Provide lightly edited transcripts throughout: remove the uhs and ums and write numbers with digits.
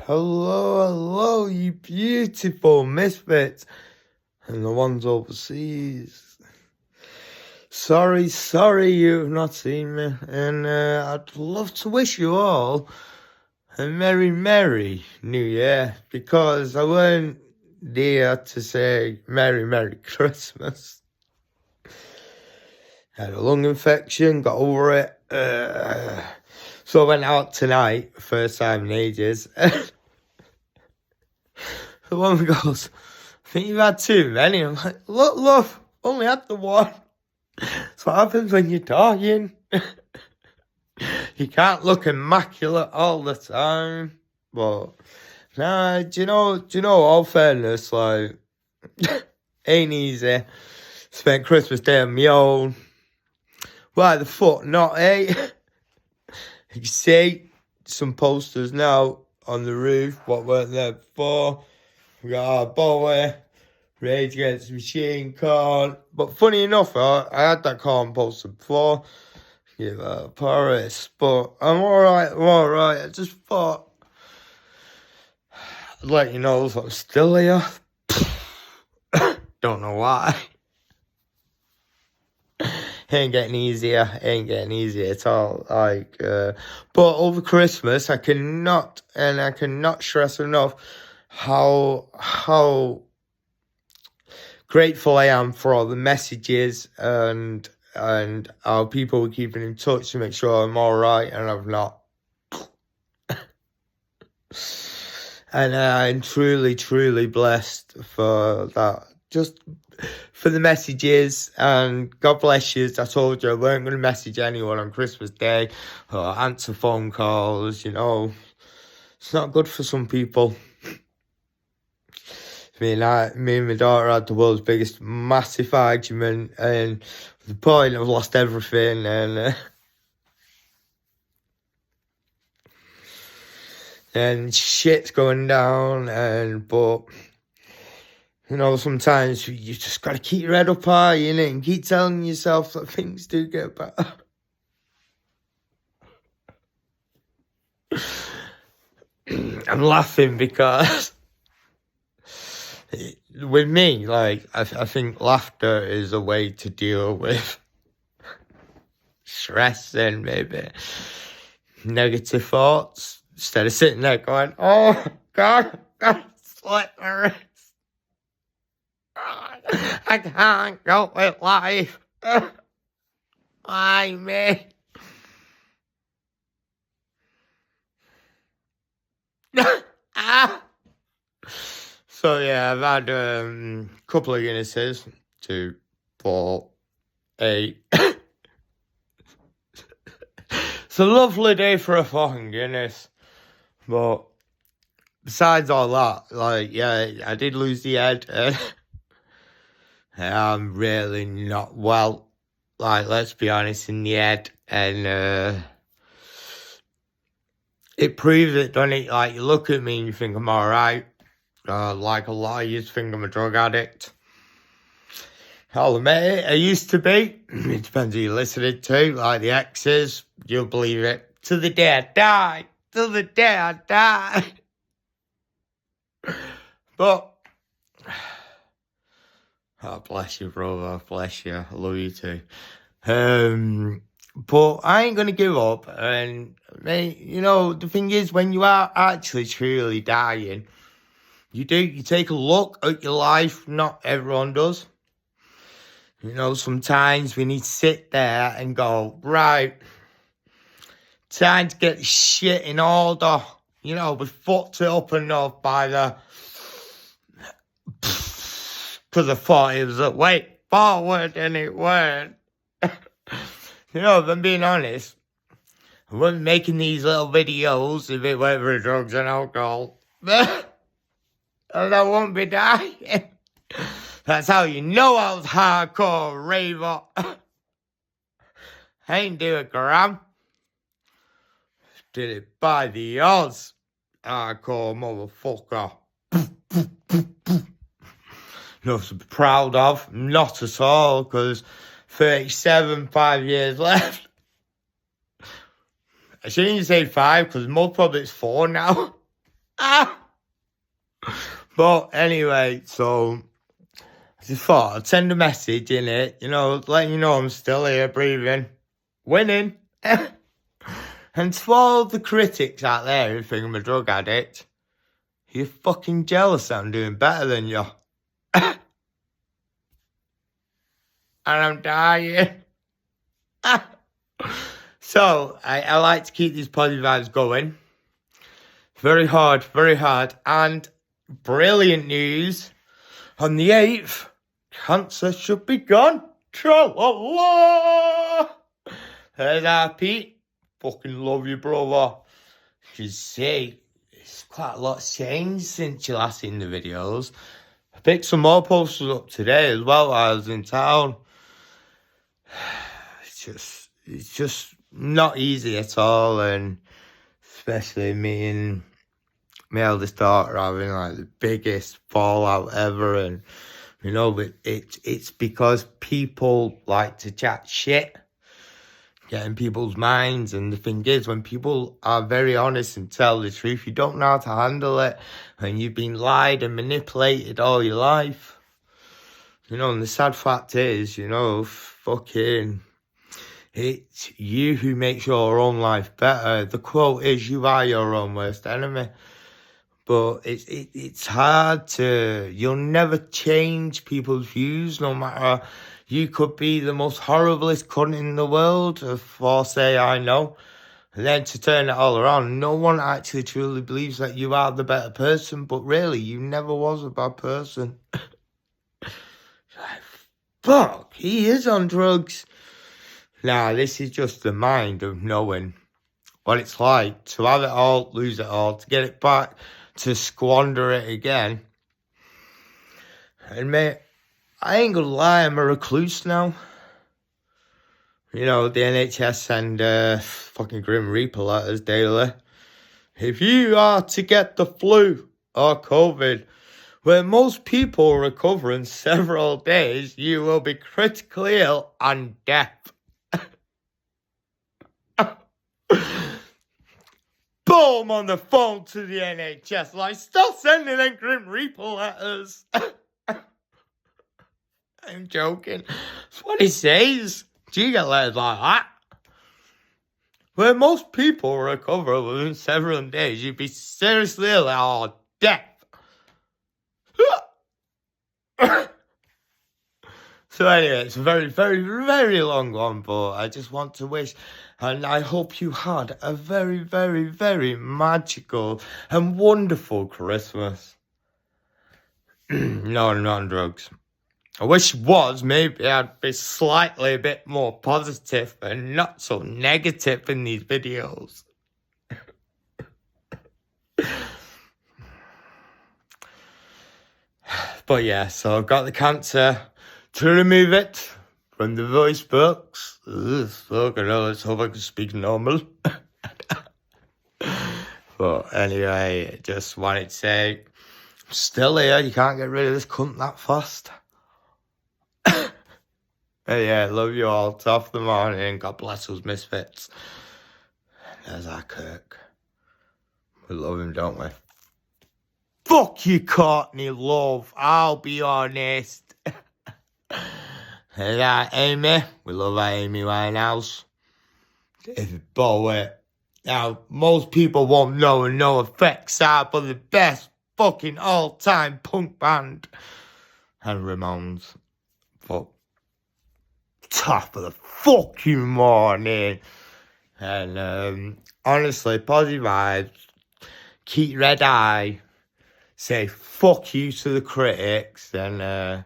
Hello, you beautiful misfits and the ones overseas. Sorry, you've not seen me, and I'd love to wish you all a merry New Year, because I weren't there to say Merry Christmas. Had a lung infection, got over it, so I went out tonight, first time in ages. The woman goes, I think you've had too many. I'm like, look, love, only had the one. That's what happens when you're talking. You can't look immaculate all the time. But, nah, do you know, all fairness, like, ain't easy. Spent Christmas Day on my own. Why the fuck not, eh? You can see some posters now on the roof, what weren't there before. We got our Bowie, Rage Against the Machine, Corn. But funny enough, I had that Corn poster before. Give up Paris. But I'm alright. I just thought I'd let you know that I'm still here. Don't know why. Ain't getting easier at all. Like, but over Christmas, I cannot stress enough how grateful I am for all the messages and how people were keeping in touch to make sure I'm all right, and I'm not. And I'm truly blessed for that. Just for the messages, and God bless you. I told you I weren't going to message anyone on Christmas Day or answer phone calls. You know, it's not good for some people. Me and my daughter had the world's biggest massive argument, and at the point I've lost everything, and shit's going down, but you know, sometimes you just gotta keep your head up high, innit, and keep telling yourself that things do get better. I'm laughing because with me, like, I think laughter is a way to deal with stress and maybe negative thoughts, instead of sitting there going, oh, God, slit my wrist. I can't go with life. Why me? So yeah, I've had a couple of Guinnesses, 2, 4, 8. It's a lovely day for a fucking Guinness, but besides all that, like, yeah, I did lose the head, and I'm really not well, like, let's be honest, in the head, and it proves it, doesn't it? Like, you look at me and you think I'm alright, like a lot of you think I'm a drug addict. I'll admit it, I used to be. It depends who you're listening to, like the exes, you'll believe it. To the day I die. But, oh, bless you, brother, bless you, I love you too. But I ain't gonna give up, and mate, you know, the thing is, when you are actually truly dying, you take a look at your life. Not everyone does. You know, sometimes we need to sit there and go, right, time to get the shit in order. You know, we fucked it up enough by the... Because I thought it was a way forward, and it weren't. You know, if I'm being honest, I wasn't making these little videos if it weren't for drugs and alcohol. And I won't be dying. That's how you know I was hardcore raver. I ain't do a gram. Did it by the odds. Hardcore motherfucker. Nothing to be proud of. Not at all, because 37, 5 years left. I shouldn't even say 5, because most probably it's 4 now. Ah! But anyway, so I just thought I'd send a message in it, letting you know I'm still here, breathing, winning. And to all the critics out there who think I'm a drug addict, you're fucking jealous that I'm doing better than you. And I'm dying. So, I like to keep these positive vibes going. Very hard, very hard. And brilliant news. On the 8th, cancer should be gone. Tra-la-la! Hey there, Pete. Fucking love you, brother. You see, it's quite a lot's changed since you last seen the videos. I picked some more posters up today as well while I was in town. It's just not easy at all, and especially me and my eldest daughter having like the biggest fallout ever, and it's because people like to chat shit, get in people's minds, and the thing is, when people are very honest and tell the truth, you don't know how to handle it, and you've been lied and manipulated all your life, and the sad fact is, fucking, it's you who makes your own life better. The quote is, you are your own worst enemy. But it's hard you'll never change people's views, no matter, you could be the most horriblest cunt in the world, for say I know, and then to turn it all around, no one actually truly believes that you are the better person, but really, you never was a bad person. Fuck, he is on drugs. Nah, this is just the mind of knowing what it's like to have it all, lose it all, to get it back, to squander it again. And mate, I ain't gonna lie, I'm a recluse now. The NHS send fucking Grim Reaper letters daily. If you are to get the flu or COVID, where most people recover in several days, you will be critically ill and deaf. Boom, on the phone to the NHS, like, stop sending them Grim Reaper letters. I'm joking. That's what he says. Do you get letters like that? Where most people recover within several days, you'd be seriously ill or deaf. So anyway, it's a very, very, very long one, but I just want to wish, and I hope you had a very, very, very magical and wonderful Christmas. No, I'm not on drugs. I wish it was. Maybe I'd be slightly a bit more positive and not so negative in these videos. But yeah, so I've got the cancer. To remove it from the voice box. Fucking hell, let's hope I can speak normal. But anyway, just wanted to say, I'm still here. You can't get rid of this cunt that fast. Yeah, love you all. Top of the morning. God bless us misfits. There's our Kirk. We love him, don't we? Fuck you, Courtney Love. I'll be honest. Hey there, Amy. We love our Amy Winehouse. David Bowie. Now, most people won't know, and no effects are, but the best fucking all-time punk band. And Ramones. Fuck. Top of the fucking morning. And honestly, positive vibes. Keep red eye. Say fuck you to the critics. And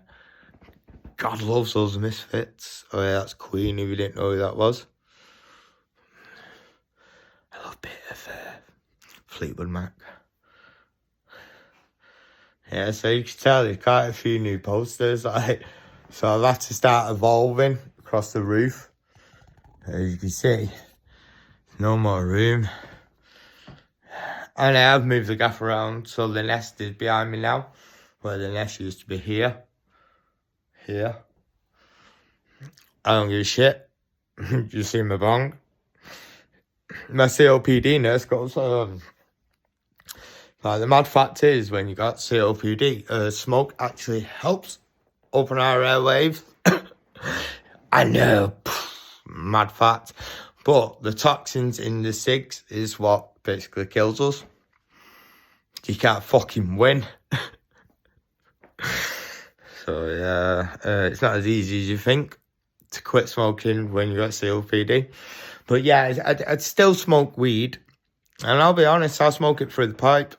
God loves those misfits. Oh yeah, that's Queen, if you didn't know who that was. I love a bit of Fleetwood Mac. Yeah, so you can tell there's quite a few new posters. So I've had to start evolving across the roof. As you can see, no more room. And I have moved the gaff around, so the nest is behind me now, where the nest used to be here. Here. I don't give a shit. You see my bong. My COPD nurse goes, Like, the mad fact is, when you got COPD, smoke actually helps open our airwaves. I know, mad fact. But the toxins in the cigs is what basically kills us. You can't fucking win. So, yeah, it's not as easy as you think to quit smoking when you got COPD. But, yeah, I'd still smoke weed. And I'll be honest, I smoke it through the pipe.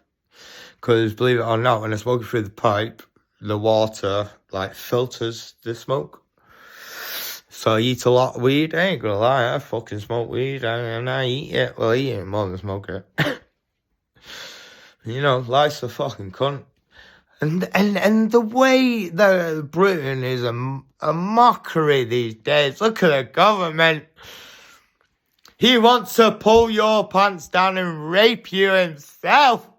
Because, believe it or not, when I smoke it through the pipe, the water, like, filters the smoke. So I eat a lot of weed. I ain't gonna lie, I fucking smoke weed and I eat it. Well, I eat it more than smoke it. You know, life's a fucking cunt. And the way that Britain is a mockery these days. Look at the government. He wants to pull your pants down and rape you himself.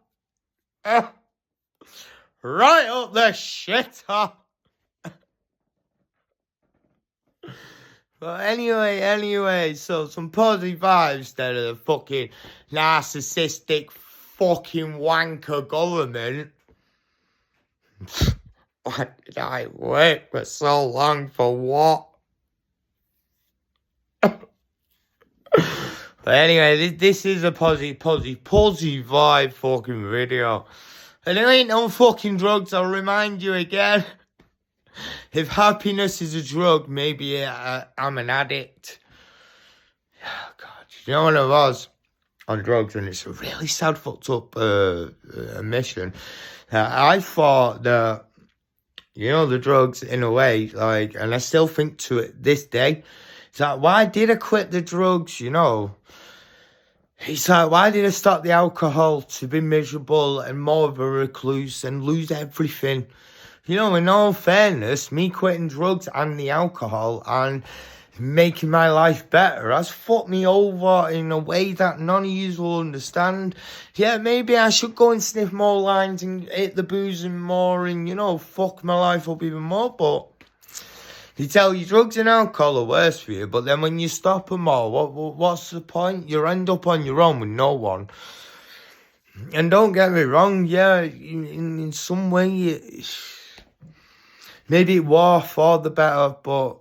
Right up the shitter. But anyway, so some positive vibes instead of the fucking narcissistic fucking wanker government. Why did I wait for so long for what? But anyway, this is a positive vibe fucking video. And there ain't no fucking drugs, I'll remind you again. If happiness is a drug, maybe I'm an addict. Oh, God. You know what I was on drugs, and it's a really sad, fucked up mission. I thought that, you know, the drugs, in a way, like, and I still think to it this day, it's like, why did I quit the drugs, you know? It's like, why did I stop the alcohol to be miserable and more of a recluse and lose everything? You know, in all fairness, me quitting drugs and the alcohol and making my life better has fucked me over in a way that none of you will understand. Yeah, maybe I should go and sniff more lines and hit the booze and more and, you know, fuck my life up even more. But they tell you drugs and alcohol are worse for you, but then when you stop them all, what's the point? You end up on your own with no one. And don't get me wrong, yeah, in some way, maybe it was for the better, but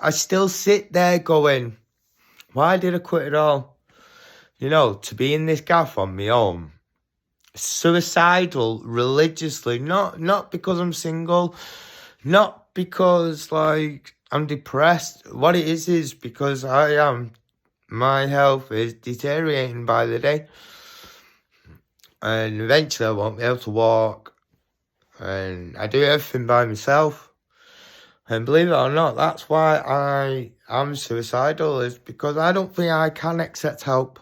I still sit there going, why did I quit it all? You know, to be in this gaff on my own, suicidal religiously, not because I'm single, not because, like, I'm depressed. What it is because my health is deteriorating by the day. And eventually I won't be able to walk. And I do everything by myself. And believe it or not, that's why I am suicidal, is because I don't think I can accept help.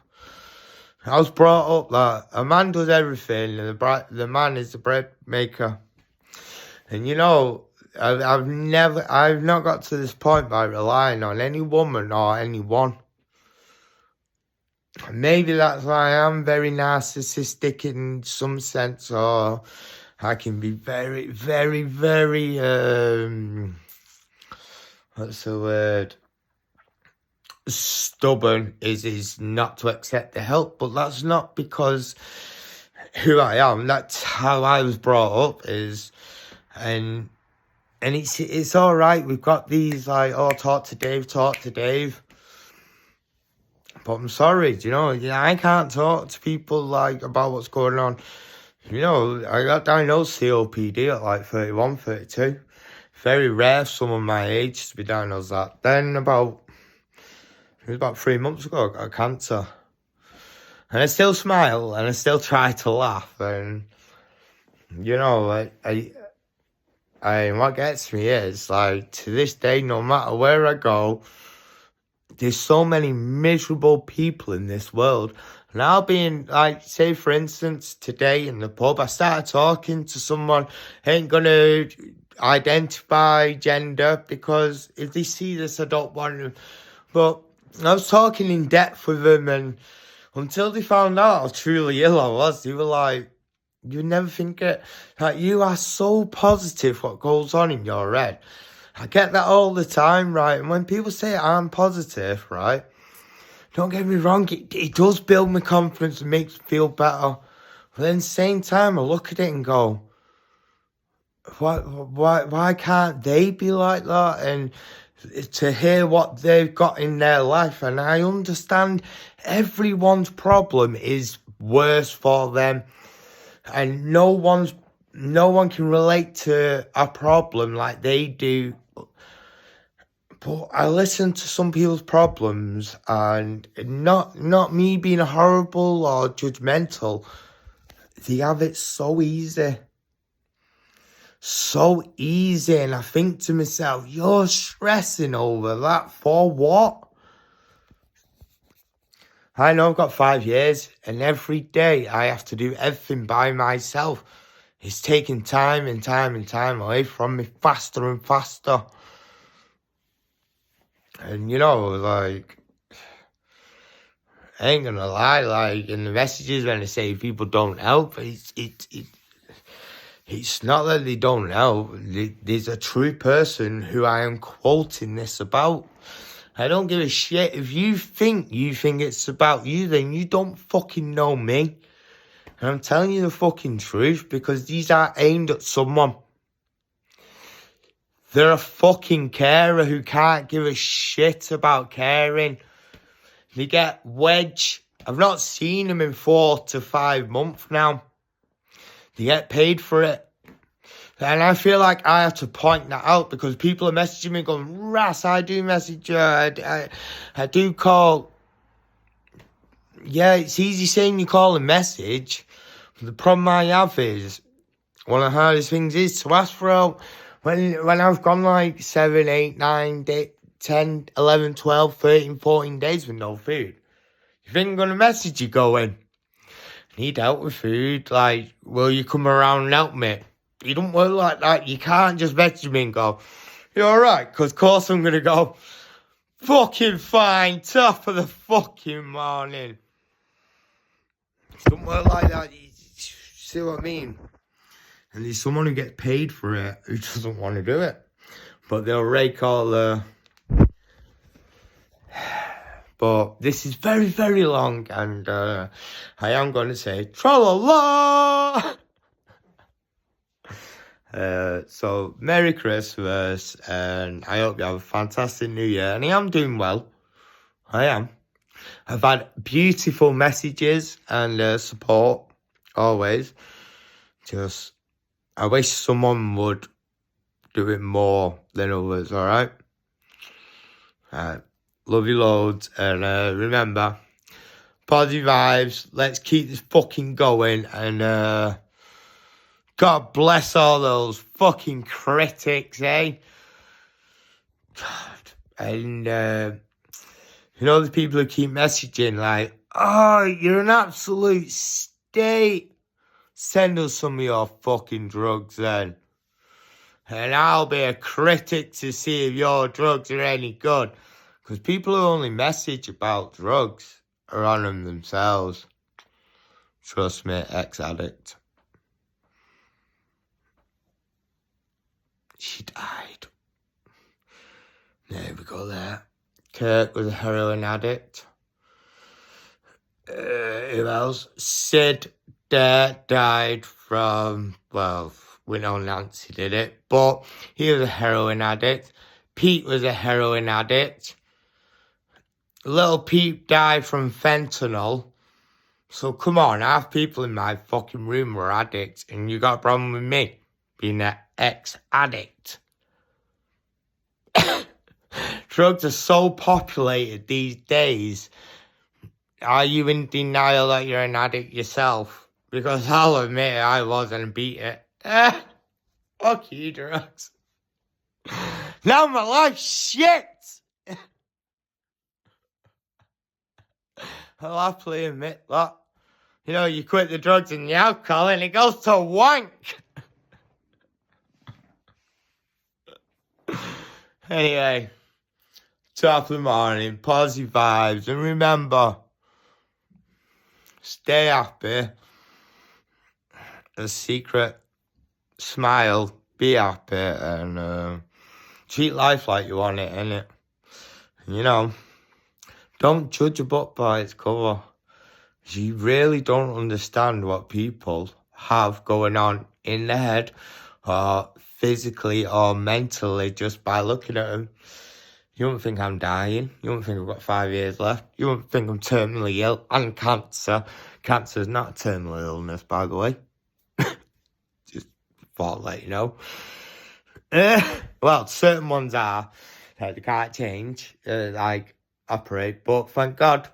I was brought up that a man does everything and the man is the bread maker. And, you know, I've not got to this point by relying on any woman or anyone. Maybe that's why I am very narcissistic in some sense, or I can be very, very, very, what's the word? Stubborn is not to accept the help, but that's not because who I am. That's how I was brought up, and it's all right. We've got these, like, oh, talk to Dave. But I'm sorry, you know, I can't talk to people, like, about what's going on. You know, I got diagnosed COPD at, like, 31, 32. Very rare for someone my age to be diagnosed that. Then it was about 3 months ago, I got cancer. And I still smile, and I still try to laugh, and, you know, what gets me is, like, to this day, no matter where I go, there's so many miserable people in this world. And I'll be in, like, say, for instance, today in the pub, I started talking to someone, ain't gonna identify gender, because if they see this, I don't want them. But I was talking in depth with them, and until they found out how truly ill I was, they were like, you never think it. Like, you are so positive what goes on in your head. I get that all the time, right? And when people say I'm positive, right? Don't get me wrong, it does build my confidence and makes me feel better. But then at the same time, I look at it and go, why can't they be like that? And to hear what they've got in their life, and I understand everyone's problem is worse for them, and no one can relate to a problem like they do. But I listen to some people's problems, and not me being horrible or judgmental, they have it so easy. So easy, and I think to myself, you're stressing over that for what? I know I've got 5 years, and every day I have to do everything by myself. It's taking time and time and time away from me faster and faster. And like, I ain't gonna lie, like, in the messages when I say people don't help, it's not that they don't help. There's a true person who I am quoting this about. I don't give a shit. If you think it's about you, then you don't fucking know me. And I'm telling you the fucking truth, because these are aimed at someone. They're a fucking carer who can't give a shit about caring. They get wedge. I've not seen them in 4 to 5 months now. They get paid for it. And I feel like I have to point that out, because people are messaging me going, Ras, I do message you, I do call. Yeah, it's easy saying you call and message. The problem I have is, one of the hardest things is to ask for help. When I've gone like 7, 8, 9, 10, 11, 12, 13, 14 days with no food, you think I'm going to message you going, I need help with food, like, will you come around and help me? You don't work like that. You can't just message me and go, you alright? Because of course I'm going to go, fucking fine, top of the fucking morning. It don't work like that. You see what I mean? And there's someone who gets paid for it who doesn't want to do it. But they'll rake all the... But this is very, very long. And I am going to say, tra-la-la! So, Merry Christmas, and I hope you have a fantastic New Year. And I am doing well. I am. I've had beautiful messages and support, always. Just, I wish someone would do it more than others, alright? Love you loads, and remember, positive vibes, let's keep this fucking going, and God bless all those fucking critics, eh? God. And, the people who keep messaging like, oh, you're an absolute state. Send us some of your fucking drugs then. And I'll be a critic to see if your drugs are any good. Because people who only message about drugs are on them themselves. Trust me, ex-addict. She died. There we go there. Kirk was a heroin addict. Who else? Sid died from, well, we know Nancy did it, but he was a heroin addict. Pete was a heroin addict. Little Pete died from fentanyl. So come on, half people in my fucking room were addicts, and you got a problem with me being an ex-addict. Drugs are so populated these days. Are you in denial that you're an addict yourself? Because I'll admit I was and beat it. Fuck you, drugs. Now my life's shit. I'll happily admit that. You quit the drugs and the alcohol and it goes to wank. Anyway, top of the morning, positive vibes, and remember, stay happy. A secret, smile, be happy, and treat life like you want it, innit? Don't judge a book by its cover. You really don't understand what people have going on in their head, or physically or mentally, just by looking at them. You won't think I'm dying. You won't think I've got 5 years left. You won't think I'm terminally ill and cancer. Cancer's not a terminal illness, by the way. Just thought I'd let you know. Well, certain ones are. They can't change, like, operate. But thank God,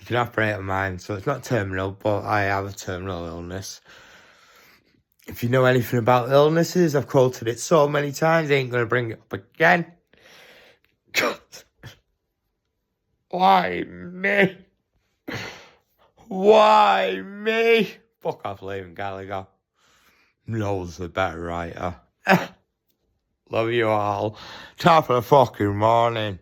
you can operate on mine. So it's not terminal, but I have a terminal illness. If you know anything about illnesses, I've quoted it so many times, I ain't going to bring it up again. Why me? Why me? Fuck off, Liam Gallagher. Knows the better writer. Love you all. Top of the fucking morning.